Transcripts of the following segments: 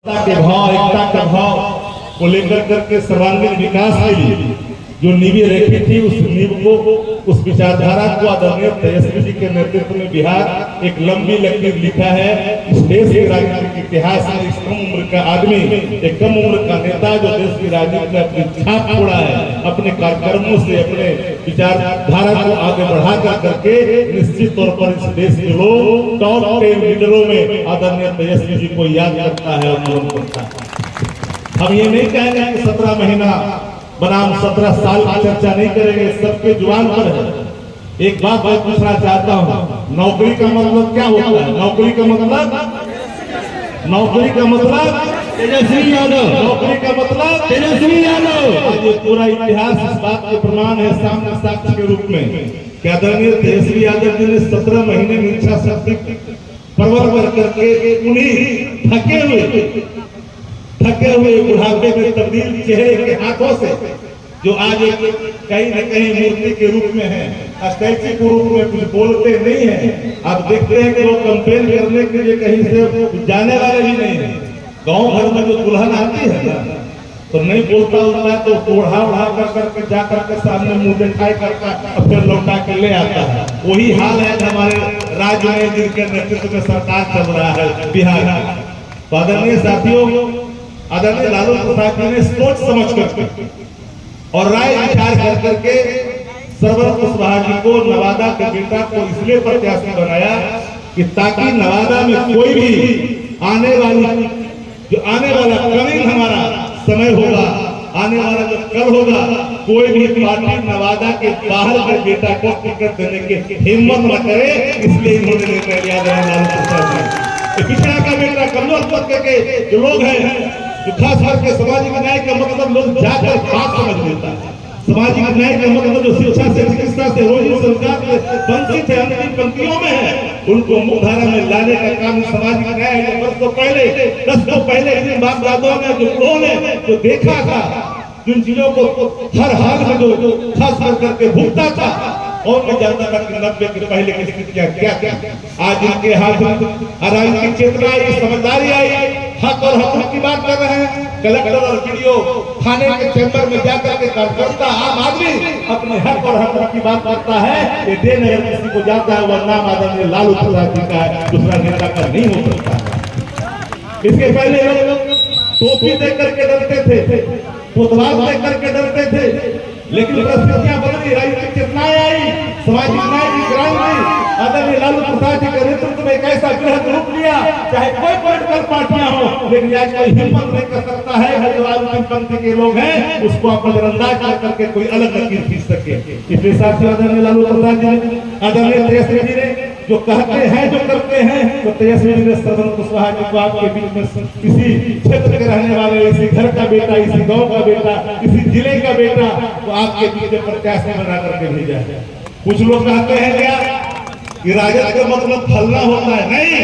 के भाव, एकता का भाव को लेकर करके सर्वांगीण विकास के लिए जो नींवें रखी थी, उस नींव को, उस विचारधारा को आदरणीय तेजस्वी जी के नेतृत्व में बिहार एक लंबी लकीर लिखा है। इस देश के राजनीतिक इतिहास में इस कम उम्र का आदमी, एक कम उम्र का नेता जो देश की राजनीति में अपनी छाप छोड़ा है, अपने कार्यक्रमों से, अपने विचारधारा को आगे बढ़ा करके निश्चित तौर पर इस देश के लोग टॉप 10 लीडरों में आदरणीय तेजस्वी जी को याद करता है और नमन करता है। हम ये नहीं कहेंगे कि 17 महीना बनाम 17 साल की चर्चा नहीं करेंगे, सबके जुबान पर है। एक बात मैं पूछना चाहता हूँ, नौकरी का मतलब क्या होता है? नौकरी का मतलब तेजस्वी यादव, नौकरी का मतलब तेजस्वी यादव। ये पूरा इतिहास इस बात के प्रमाण है सामने साक्ष्य के रूप में कि आदरणीय तेजस्वी यादव जी ने 17 महीने में इच्छा शक्ति परवर कर करके उन्हीं थके हुए बुढ़ापे में तब्दील चेहरे के हाथों से, जो आज कहीं न कहीं मूर्ति के रूप में है, स्टैच्यू के रूप में कुछ बोलते नहीं है। आप देखते हैं कि वो कंपेन करने के लिए कहीं से जाने वाले भी नहीं है। गांव भर में जो दुल्हन आती है ना, तो नहीं बोलता होता है तो ओढ़ा करके जा करके सामने मुंह दिखाई करता और फिर लौटा के ले आता है। वही हाल है हमारे राज्य में जिनके नेतृत्व में सरकार चल रहा है बिहार में। तो आदरणीय साथियों, आदरणीय लालू प्रसाद जी ने सोच समझ कर और राय विचार कर करके सरवर कुशवाहा जी को नवादा के बेटा को इसलिए प्रत्याशी बनाया कि ताकि नवादा में कोई भी आने वाला करीब हमारा समय होगा, आने वाला जो कल होगा, कोई भी पार्टी नवादा के बाहर के बेटा को टिकट देने की हिम्मत न करे। इसलिए इन्होंने निर्णय लिया लालू प्रसाद जी। पिछड़ा का बेटा, कमजोर तबके के जो लोग हैं, जो खास करके सामाजिक न्याय का मतलब लोग जाकर बात समझ लेता है। सामाजिक न्याय का मतलब जो शिक्षा से, चिकित्सा से, रोजी रोजगार से वंचित है, अंतिम पंक्तियों में है, उनको मुख्यधारा में लाने का काम सामाजिक न्याय है। 10 पहले जिन बाप दादों ने, जो बूढ़ों ने जो देखा था, जिन चीजों को हर हाल में जो खास करके भुगता था, और मैं जानता था कि 90 के पहले की स्थितियां क्या क्या। आज इनके हाथ में राजनीतिक चेतना आई, समझदारी आई, हक और हकूक की बात कर रहे हैं। कलेक्टर और वीडियो थाने के चैम्बर में जाकर के कार्यकर्ता आम आदमी अपने हक और हकूक की बात करता है। ये देन अगर किसी को जाता है, वह नाम आदरणीय लालू प्रसाद जी का है, दूसरा नेता का नहीं हो सकता। इसके पहले लोग टोपी दे करके डरते थे, पुतवाल दे करके डरते थे, लेकिन परिस्थितियां बदली, राजनीतिक चेतनाएं आई, सामाजिक न्याय की क्रांति आदरणीय लालू प्रसाद जी के नेतृत्व में एक ऐसा बृहद रूप लिया। चाहे कोई पॉलिटिकल पार्टियां हो, लेकिन आज कोई हिम्मत नहीं कर सकता है हरिद्वार पंथी के लोग हैं, उसको आप नजरअंदाज कर करके कोई अलग लकीर खींच सके। इसलिए साथियों, आदरणीय लालू प्रसाद जी, आदरणीय तेजस्वी जी ने जो कहते हैं, जो करते हैं, तो तेजस्वी जी ने सरवर कुशवाहा जी को आपके बीच में इसी क्षेत्र के रहने वाले, इसी घर का बेटा, इसी गांव का बेटा, इसी जिले का बेटा, तो आपके बीच में प्रत्याशी बना करके भेजा है। कुछ लोग कहते हैं क्या कि राजद का मतलब फलना होता है? नहीं,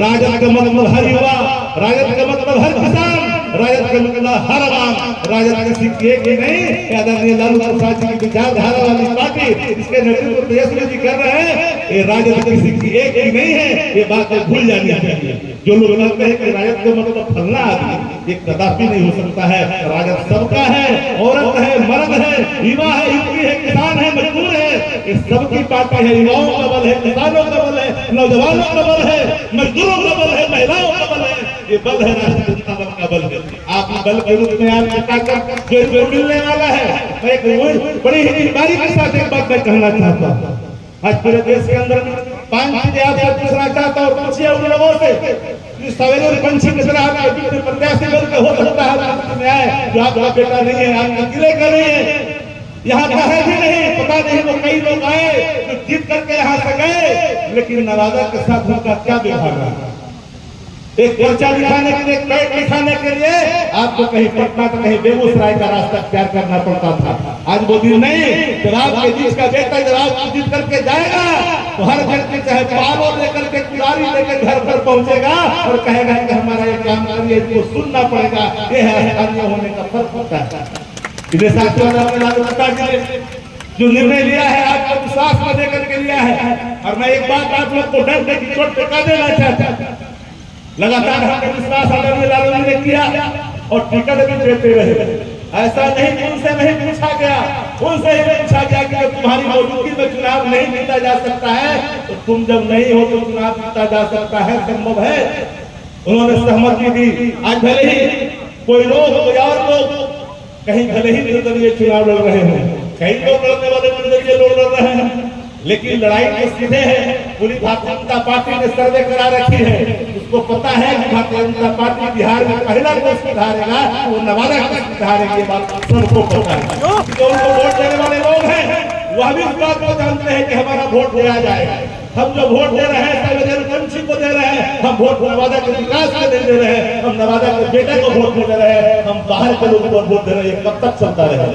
राजद का मतलब हर युवा, राजद का मतलब हर किसान, राजद का मतलब हर आवाम, राजद किसी की एक ही नहीं। आदरणीय लालू प्रसाद जी की विचारधारा वाली पार्टी, इसके नेतृत्व तेजस्वी जी कर रहे हैं, ये राजद किसी की एक ही नहीं है। ये बात भूल जानी चाहिए। जो लोग कहते हैं कि राजद का मतलब फलना आदमी, ये कदापि नहीं हो सकता है। राजद सबका है, औरत है, मर्द है, युवा है, युवती है, किसान है, मजदूर है, ये सबकी पार्टी है। युवाओं का बल है, किसानों का बल है, नौजवानों का बल है, मजदूरों का बल है, महिलाओं का बल है। ये बल है राष्ट्रीय जनता दल का बल है। आप बल के रूप में आप ताकत जो मिलने वाला है। मैं एक बड़ी ही ईमानदारी के साथ एक बात मैं कहना चाहता हूँ। आज पूरे देश के अंदर 5 चीजें आपसे पूछना चाहता हूँ। पूछिए उन लोगों से, सवेरे और पंछी की तरह आपके बीच में प्रत्याशी बनकर हो सकता है न्याय, जो आपका बेटा नहीं है, आपके जिले का नहीं है, यहाँ का है भी नहीं, पता नहीं। वो कई लोग आए जो जीत करके यहाँ से गए, लेकिन नवादा के साथ उनका क्या व्यवहार रहा? एक पर्चा लिखाने के लिए, पेट लिखाने के लिए आपको कहीं पटना तो कहीं बेगूसराय का रास्ता अख्तियार करना पड़ता था। आज वो दिन नहीं। जब आपके जीत का बेटा जब आप जीत करके जाएगा, तो हर व्यक्ति चाहे पालो लेकर के, कुदारी लेकर घर पर पहुंचेगा और कहेगा कि हमारा ये काम करिए, इसको सुनना पड़ेगा। ये है स्थानीय होने का फर्क होता है। इसलिए साथियों, लालू प्रसाद जी ने जो निर्णय लिया है, आपको विश्वास में देकर के लिया है। और मैं एक बात आप लोग को डर की चोट टिका देना चाहता हूँ। लगातार हमने विश्वास आदरणीय लालू जी किया और टिकट भी देते रहे। ऐसा नहीं कि उनसे नहीं पूछा गया, उनसे ही पूछा गया कि जब तुम्हारी मौजूदगी में चुनाव नहीं जीता जा सकता है तो तुम जब नहीं हो तो चुनाव जीता जा सकता है, संभव है। उन्होंने सहमति दी। आज भले ही कोई लोग कोई और लोग कहीं भले ही निर्दलीय चुनाव लड़ रहे हैं, कई लोग लड़ने वाले निर्दलीय लोग लड़ रहे हैं, लेकिन लड़ाई तो सीधे है। पूरी भारतीय जनता पार्टी ने सर्वे करा रखी है, उसको पता है कि भारतीय जनता पार्टी बिहार में पहला कोई सुधारेगा वो नवादा को सुधारेगी, ये बात सबको पता है। जो उनको वोट देने वाले लोग हैं वह भी इस बात को जानते हैं कि हमारा वोट दिया जाएगा। हम जो वोट दे रहे हैं संविधान पंछी को दे रहे हैं, हम वोट नवादा के विकास को नहीं दे रहे हैं, हम नवादा के बेटे को वोट नहीं दे रहे हैं, हम बाहर के लोगों को वोट दे रहे हैं। कब तक चलता रहेगा?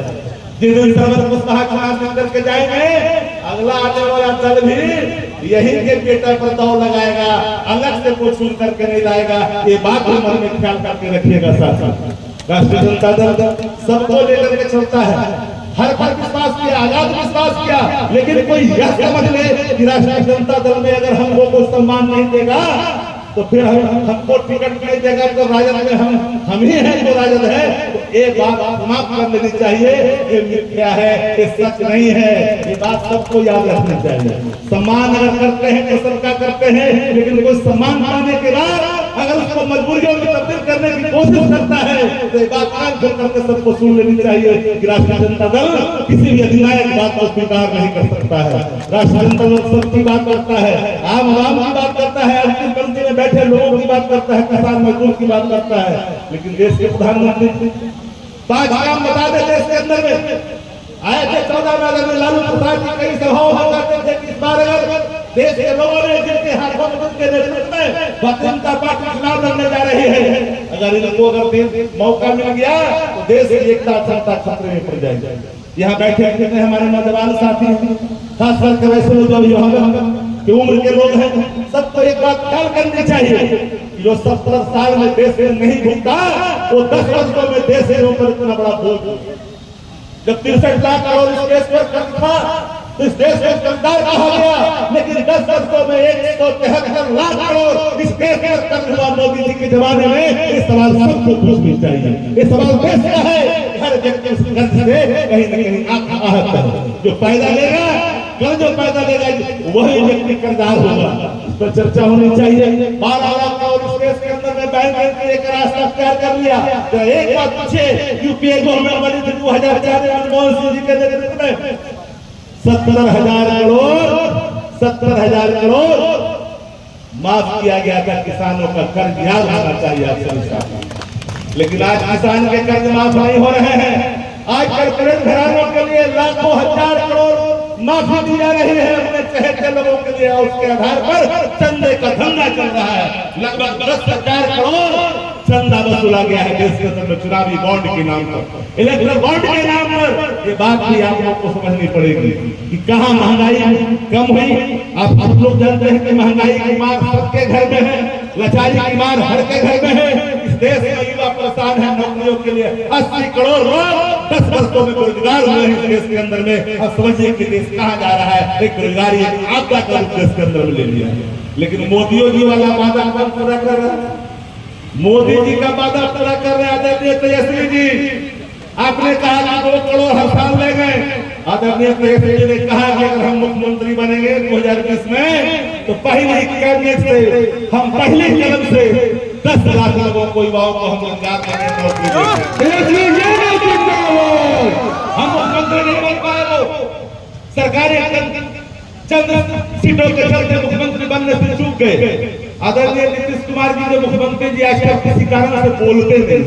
जिस दिन सर्वर कुशवाहा चुनाव जीत के जाएंगे, अगला आने वाला दल भी यही के बेटा पर दाव लगाएगा, अलग से कोई सुन करके नहीं लाएगा। ये बात भी मन में ख्याल करके रखिएगा। साथ साथ राष्ट्रीय जनता दल सबको लेकर के चलता है, हर पर विश्वास किया, आजाद विश्वास किया, लेकिन कोई यह समझ ले कि राष्ट्रीय जनता दल में अगर हमको कोई सम्मान नहीं देगा तो फिर हमको टिकट नहीं देगा तो राजद में हम ही हैं जो राजद है। तो एक बात समाप्त कर लेनी चाहिए, ये मिथ्या है, ये सच नहीं है, ये बात सबको याद रखनी चाहिए। सम्मान अगर करते हैं तो सबका करते हैं, लेकिन कोई सम्मान पाने के बाद अगर उसको मजबूरियों में तब्दील करने की कोशिश करता है तो ये बात कान खोल करके सबको सुन लेनी चाहिए कि राष्ट्रीय जनता दल किसी भी अधिनायक बात को स्वीकार नहीं कर सकता है। राष्ट्रीय जनता दल सबकी बात करता है, आम आवाम की बात करता है, अंतिम पंक्ति में बैठे लोगों की बात करता है, किसान मजदूर की बात करता है। लेकिन देश के प्रधानमंत्री पांच काम बता दे देश के अंदर में आए थे 14 में लालू प्रसाद जी कई सभाओं करते थे कि इस बार अगर देश के लोगों ने जिनके हाथों में उनके नेतृत्व में भारतीय जनता पार्टी चुनाव लड़ने जा रही है, अगर इनको अगर मौका मिल गया तो देश की एकता अखंडता खतरे में पड़ जाएगी। यहाँ बैठे कितने हमारे नौजवान साथी हैं, खास करके वैसे लोग की उम्र के लोग हैं, सबको एक बात ख्याल करनी चाहिए कि जो 70 साल में देश में नहीं घूमता वो 10 वर्षों में देश के ऊपर इतना बड़ा बोझ। जब 63 लाख करोड़ इस देश पर खर्च था, इस देश को सरकार कहा गया, लेकिन 10 वर्षों में 173 लाख करोड़ इस देश पर खर्च हुआ मोदी जी के जमाने में। ये सवाल सबको पूछना चाहिए, ये सवाल देश का है। हर व्यक्ति उस खर्च से कहीं न कहीं आहत है। जो फायदा लेगा, कल जो पैदा लेगा वही व्यक्ति कर्जदार होगा। इस पर चर्चा होनी चाहिए। 12 लाख करोड़ इस देश के अंदर में बैंक ने एक रास्ता तैयार कर लिया। तो एक बात पूछे, यूपीए गवर्नमेंट बनी थी 2004 में मनमोहन सिंह जी के नेतृत्व में 70,000 करोड़ माफ किया गया था। किसानों का कर्ज याद होना चाहिए आप सभी साथ। लेकिन आज किसान के कर्ज माफ नहीं हो रहे हैं। आज कॉर्पोरेट घरानों के लिए लाखों हजार करोड़ माफी दी जा रही है अपने चहेते लोगों के लिए। उसके आधार पर चंदे का धंधा चल रहा है। लगभग 10,000 करोड़ चंदा वसूला गया है देश के अंदर में चुनावी बॉन्ड के नाम पर, इलेक्ट्रल बॉन्ड के नाम पर। ये बात भी आप लोग को समझनी पड़ेगी कि कहाँ महंगाई कम हुई। आप लोग जानते हैं कि महंगाई की मार सबके घर में है, लाचारी की मार हर के घर में है। इस देश में युवा परेशान है नौकरियों के लिए। 80 करोड़ लोग 10 वर्षों में रोजगार हुए हैं इस देश के अंदर में। अब समझिए कि देश कहाँ जा रहा है। एक रोजगारी एक आपदा का रूप देश के अंदर में ले लिया। लेकिन मोदी जी वाला वादा कौन पूरा कर रहा है? मोदी जी का वादा पूरा कर रहे आदरणीय तेजस्वी जी। आपने कहा कि 2 करोड़ हर साल ले गए। आदरणीय तेजस्वी जी ने कहा कि अगर हम मुख्यमंत्री बनेंगे 2020 में तो पहले कैबिनेट से हम पहले कदम से 10 लाख लोगों को युवाओं को हम रोजगार देंगे। हम मुख्यमंत्री नहीं बन पाए, वो सरकारी चंद सीटों के चलते मुख्यमंत्री बनने से चूक गए। आदरणीय नीतीश कुमार जी जो मुख्यमंत्री जी आज तक किसी कारण से बोलते नहीं।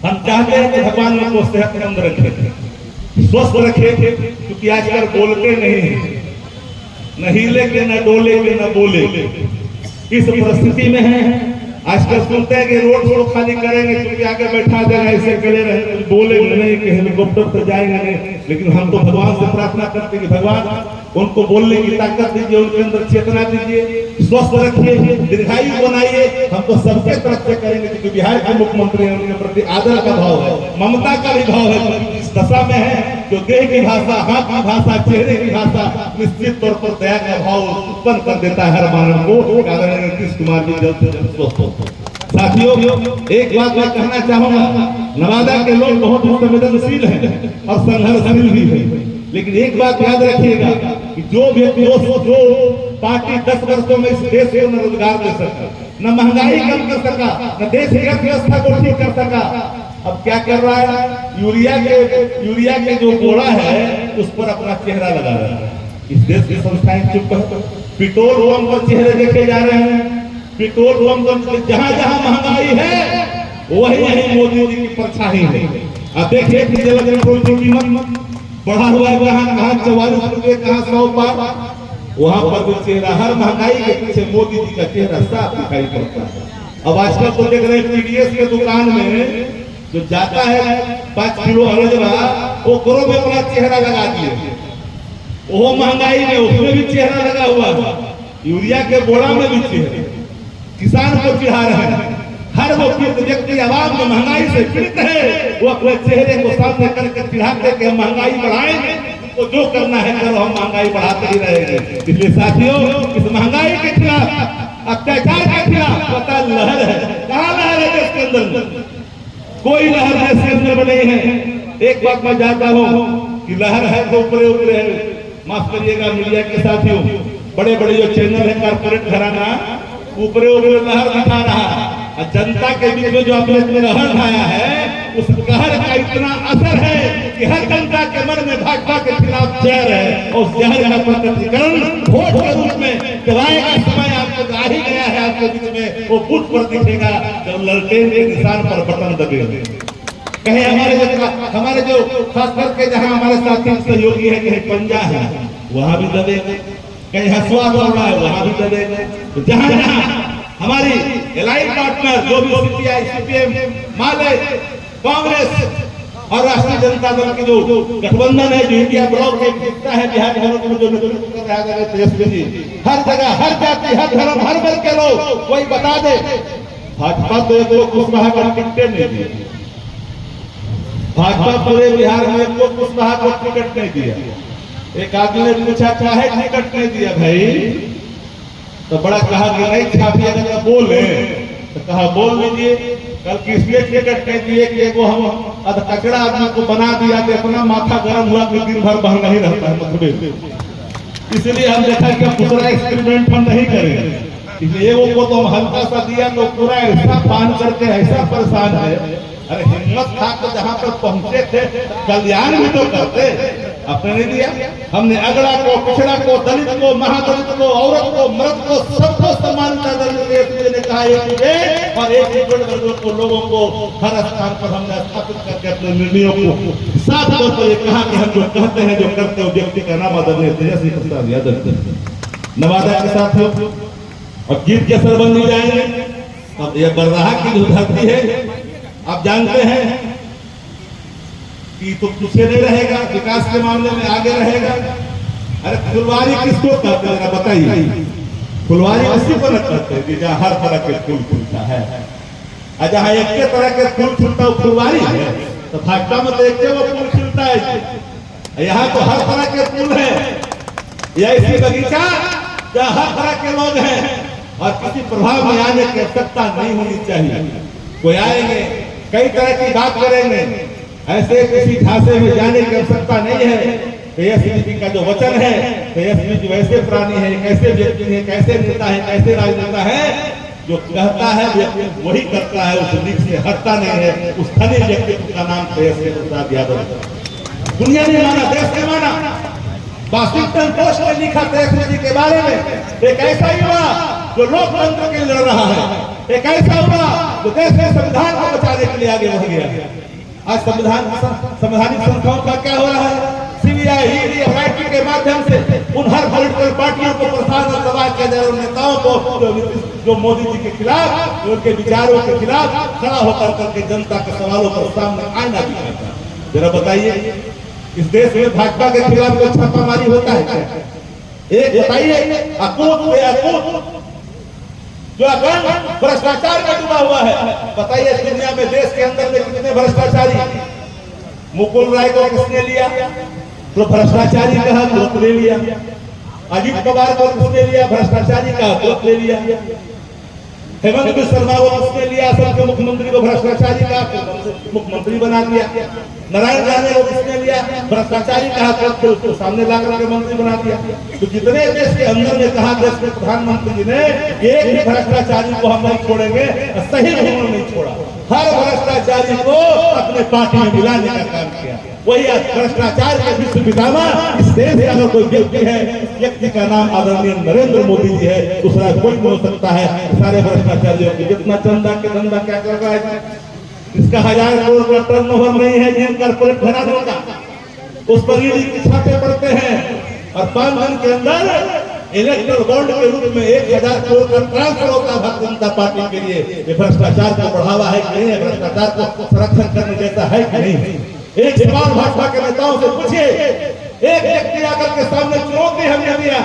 हम चाहते हैं कि भगवान उनको सेहतमंद रखे, स्वस्थ रखे, क्योंकि आजकल बोलते नहीं, न हिले के, न डोले के, न बोले। इस परिस्थिति में है। आजकल सुनते हैं कि रोड खाली करेंगे क्योंकि आगे बैठा देगा, ऐसे करे रहे, कुछ बोलेंगे नहीं कि हेलीकॉप्टर पर जाएंगे नहीं। लेकिन हम तो भगवान से प्रार्थना करते हैं कि भगवान उनको बोलने की ताकत दीजिए, उनके अंदर चेतना दीजिए, स्वस्थ रखिए, दीर्घायु बनाइए। हम तो सबके तरफ से करेंगे क्योंकि बिहार के मुख्यमंत्री हैं, उनके प्रति आदर का भाव है, ममता का भी भाव है। इस दशा में है जो देह की भाषा, हाथ की भाषा, चेहरे की भाषा निश्चित तौर पर दया का भाव उत्पन्न कर देता है हर मानव को। नीतीश कुमार जी जल्द से जल्द स्वस्थ हो। साथियों, एक बात मैं कहना चाहूंगा, नवादा के लोग बहुत संवेदनशील हैं और संघर्षशील भी हैं, लेकिन एक बात याद रखिएगा कि जो पार्टी 10 वर्षों में इस देश को न रोजगार दे सका, न महंगाई कम कर सका, न देश की अर्थव्यवस्था को ठीक कर सका, अब क्या कर रहा है? यूरिया के जो बोरा है उस पर अपना चेहरा लगा रहा है। इस देश की संस्थाएं चुप है। पेट्रोल पंप पर चेहरे देखे जा रहे हैं। पेट्रोल पंप पर जहां जहां महंगाई है वही मोदी जी की परछाई है। अब देखिए पेट्रोल की कीमत बढ़ा हुआ है, कहाँ 44 रुपए, कहाँ 100 पार, वहां पर भी चेहरा, हर महंगाई के पीछे मोदी जी का चेहरा साफ दिखाई पड़ता है। अब आजकल तो देख रहे हैं टीडीएस के दुकान में जो जाता है 5 किलो अनाज, वो करो में अपना चेहरा लगा दिए, वो महंगाई में उसमें भी चेहरा लगा हुआ है, यूरिया के बोरा में भी चेहरा, किसान को चिढ़ा रहे हैं। हर वो व्यक्ति आवाम में महंगाई से पीड़ित है, वो अपने चेहरे को सामने करके चिढ़ाते कि हम महंगाई बढ़ाएंगे, तो जो करना है करो, हम महंगाई बढ़ाते ही रहेंगे। इसलिए साथियों, इस महंगाई के खिलाफ, अत्याचार के खिलाफ पता लहर है। कहाँ लहर है देश के अंदर? कोई लहर देश के अंदर नहीं है। एक बात मैं जानता हूँ कि लहर है तो ऊपरे ऊपरे है। माफ करिएगा मीडिया के साथियों, बड़े बड़े जो चैनल है कारपोरेट घराना ऊपरे ऊपरे लहर दिखा रहा है, और जनता के बीच में जो आपने लहर ढाया है, उस लहर का इतना असर है कि हर जनता के मन में भाजपा के खिलाफ जहर है, और उस जहर का प्रकटीकरण वोट के रूप में जब आएगा समय आपको आ ही गया है, आपके बीच में वो बूथ पर दिखेगा जब ललटेन के निशान पर बटन दबेगा। कहीं हमारे जो खास करके जहां हमारे साथी सहयोगी है, कहीं पंजा है वहां भी दबेगा, कहीं हसुआ हो रहा है वहां भी दबेगा। जहां जहां हमारी एलाइड पार्टनर जो भी सीपीआई, सीपीएम, माले, कांग्रेस और राष्ट्रीय जनता दल के जो गठबंधन है, जो इंडिया ब्लॉक एक हिस्सा है, बिहार में जो नेतृत्व कर रहा है तेजस्वी जी, हर जगह, हर जाति, हर धर्म, हर वर्ग के लोग वही बता दे, भाजपा तो एक लोग कुशवाहा का टिकट नहीं दिया, भाजपा पूरे बिहार में एक लोग कुशवाहा को टिकट नहीं दिया। एक आदमी ने पूछा चाहे टिकट नहीं दिया भाई, तो बड़ा कहा कि नहीं छापी, अगर बोले तो कहा बोल लीजिए, कल किसलिए टिकट नहीं दिए कि वो हम अधकचरा आदमी को बना दिया कि अपना माथा गर्म हुआ कि दिन भर बहन नहीं रहता है मतभेद, इसलिए हम देखा कि दूसरा एक्सपेरिमेंट हम नहीं करेंगे, इसलिए वो को तो हम हल्का सा दिया तो पूरा ऐसा पान करके ऐसा परेशान है। अरे हिम्मत था तो जहां पर पहुंचे थे कल्याण भी तो करते, आपने नहीं दिया। हमने अगड़ा को, पिछड़ा को, दलित को, महादलित को, औरत को, मर्द को, सबको समानता देने कहा और एक वर्गों को, लोगों को हर स्थान पर हमने स्थापित करके अपने निर्णयों को साफ तौर पर ये कहा कि हम जो कहते हैं, जो करते हैं, व्यक्ति का नाम आदरणीय तेजस्वी प्रसाद यादव। नवादा के साथ हो और गीत के सरबंदी जाएंगे। अब यह बरराहा की जो धरती है, आप जानते हैं कि तो पीछे नहीं रहेगा, विकास के मामले में आगे रहेगा। अरे फुलवारी किसको कहते हैं बताइए? फुलवारी उसी को न कहते हैं जहाँ हर तरह के फूल खिलता है, और जहाँ एक के तरह के फूल खिलता है फुलवारी है, तो भाजपा में तो एक वो फूल खिलता है। यहाँ तो हर तरह के फूल है, यह ऐसी बगीचा जहाँ हर तरह के लोग हैं, और किसी प्रभाव में आने की आवश्यकता नहीं होनी चाहिए। कोई आएंगे, कई तरह की बात करेंगे, ऐसे किसी ढांचे में जाने की आवश्यकता नहीं है। तेजस्वी जी का जो वचन है, तेजस्वी जी वैसे प्राणी है, कैसे व्यक्ति है, कैसे नेता है, कैसे राजनेता है, जो कहता है वही करता है, उस लीक से हटता नहीं है। उस धनी व्यक्ति का नाम तेजस्वी प्रसाद यादव। दुनिया ने माना, देश ने माना। वाशिंगटन पोस्ट ने लिखा तेजस्वी जी के बारे में, एक ऐसा युवा जो लोकतंत्र के लिए लड़ रहा है, एक ऐसा युवा जो देश के संविधान को बचाने के लिए आगे बढ़ गया। आज संवैधानिक संस्थाओं का क्या हो रहा है? सीबीआई, ईडी, एफआईटी के माध्यम से उन हर पॉलिटिकल पार्टियों को प्रसाद और दबाव किया जा रहा है, नेताओं को जो मोदी जी के खिलाफ, उनके विचारों के खिलाफ खड़ा होकर करके जनता के सवालों पर सामने आईना दिखाता है। जरा बताइए, इस देश में भाजपा के खिलाफ कोई छापामारी होता है क्या? एक बताइए, अकूत बेअकूत जो अखंड भ्रष्टाचार में डूबा हुआ है, बताइए दुनिया में, देश के अंदर में कितने भ्रष्टाचारी? मुकुल राय को किसने लिया तो भ्रष्टाचारी कहा, तुरंत ले लिया। अजीत पवार को किसने लिया, भ्रष्टाचारी कहा, तुरंत ले लिया। हेमंत बिस्वा को किसने लिया? असम के मुख्यमंत्री को भ्रष्टाचारी कहा, मुख्यमंत्री बना दिया। नारायण राणे को किसने लिया? भ्रष्टाचारी कहा, तो उसको सामने ला करके मंत्री बना दिया। तो जितने देश के अंदर में कहा, देश के प्रधानमंत्री जी ने एक भी भ्रष्टाचारी को हम नहीं छोड़ेंगे, सही उन्होंने नहीं छोड़ा। हर भ्रष्टाचारी को अपने पार्टी में मिलाने का काम किया। वही आज भ्रष्टाचार के विश्व पितामह इस देश में अगर कोई व्यक्ति है, व्यक्ति का नाम आदरणीय नरेंद्र मोदी जी है, दूसरा कोई नहीं हो सकता है। सारे भ्रष्टाचारियों की जितना चंदा के धंधा क्या कर रहा है, इसका 1000 करोड़ का टर्नओवर नहीं है जिन कॉर्पोरेट घरानों का, उस पर ईडी के छापे पड़ते हैं और 5 दिन के अंदर इलेक्ट्रल बॉन्ड के रूप में 1000 करोड़ का ट्रांसफर होता है भारतीय जनता पार्टी के लिए। ये भ्रष्टाचार को बढ़ावा है कि नहीं? भ्रष्टाचार को संरक्षण करने जैसा है कि नहीं? एक सवाल भाजपा के नेताओं से पूछिए, एक व्यक्ति आकर के सामने चुनौती हमने दिया,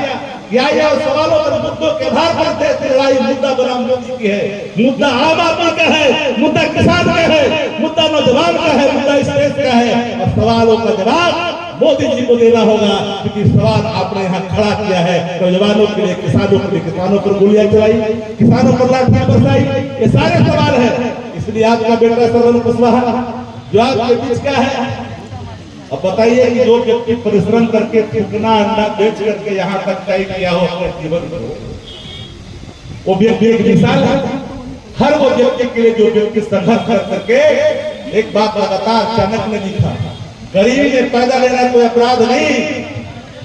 या सवालों पर मुद्दों के आधार पर देश की लड़ाई मुद्दा बना मोदी की है। मुद्दा आम आदमी का है, मुद्दा किसान का है, मुद्दा नौजवान का है, मुद्दा इस देश का है। और सवालों का जवाब मोदी जी को देना होगा, क्योंकि सवाल आपने यहाँ खड़ा किया है। नौजवानों के लिए, किसानों के लिए, किसानों पर गोलियां चलाई, किसानों पर लाठियां बरसाई, ये सारे सवाल है। इसलिए आपका बेटा श्रवण कुशवाहा जो आपके बीच का है, अब बताइए कि जो व्यक्ति परिश्रम करके कितना अंडा बेच करके यहाँ तक तय किया हो अपने जीवन को, वो व्यक्ति एक मिसाल है। हर वो व्यक्ति के लिए जो व्यक्ति संघर्ष कर करके एक बात लगातार चाणक्य ने लिखा, गरीबी में पैदा लेना कोई अपराध नहीं,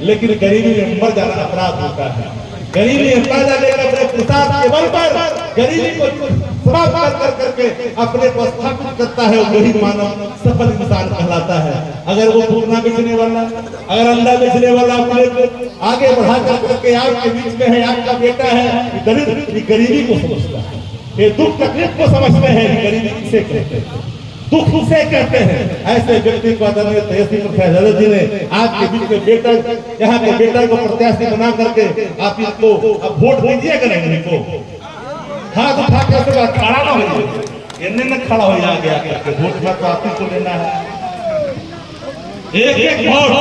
लेकिन गरीबी में मर जाना अपराध होता है। गरीबी में पैदा लेकर अपने प्रसाद के बल पर गरीबी को समाप्त कर करके अपने को स्थापित करता है, वही मानव सफल इंसान कहलाता है। अगर वो भूखना बेचने वाला, अगर अंडा बेचने वाला अपने को आगे बढ़ा करके आपके बीच में है, आपका बेटा है, गरीबी को समझता है, ये दुख तकलीफ को समझते हैं, गरीबी किसे कहते हैं, दुख उसे कहते हैं। ऐसे व्यक्ति को आदरणीय तहसील फैजल जी ने आपके बीच में बेटा, यहाँ के बेटा को प्रत्याशी बना करके आप इसको अब वोट दीजिएगा नहीं इनको, हाथ उठा कर खड़ा ना हो, इन्हें न खड़ा हो जाएगा, वोट में तो आप ही को लेना है। एक एक वोट